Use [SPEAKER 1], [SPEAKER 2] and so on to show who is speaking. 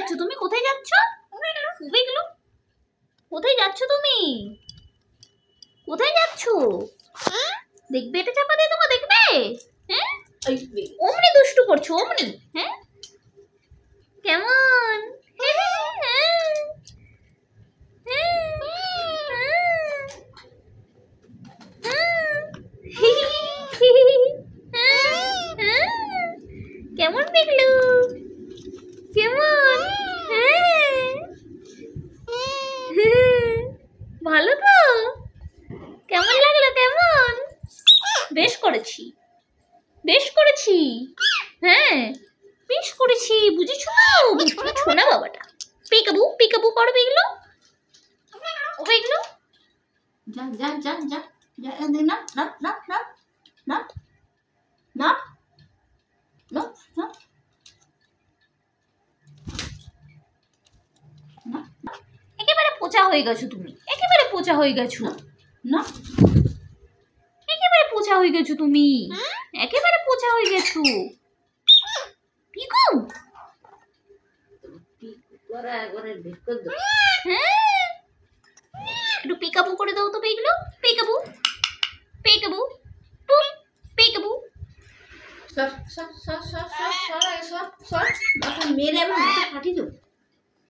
[SPEAKER 1] যাচ্ছ তুমি? কোথায় যাচ্ছ? দেখলো কোথায় যাচ্ছ তুমি? কোথায় যাচ্ছ? দেখবে এটা চাপা দিয়ে তোমাকে দেখবে? হ্যাঁ অমনি দুষ্টু করছো অমনি। হ্যাঁ কেমন? কেমন দেখলো? কেমন? ভালো তো? কেমন লাগলো? কেমন? বেশ করেছি, বেশ করেছি। হ্যাঁ বেশ করেছি, বুঝেছো তো? বুঝছো না বাবাটা? পিকাবু পিকাবু করবে এগুলো, ওবে এগুলো। যা যা যা যা যা, না না না না না না না না, একেবারে পোচা হয়ে গেছো তুমি, একেবারে পোচা হয়ে গেছো। না একেবারে পোচা হয়ে গেছো তুমি, একেবারে পোচা হয়ে গেছো। পিকু হ্যাঁ একটু পিকাবু করে দাও তো এগুলো। Peekaboo peekaboo peekaboo. সর সর সর সর সর সর সর সর, মেরে আমার মাথা ফাটিয়ে দেবো।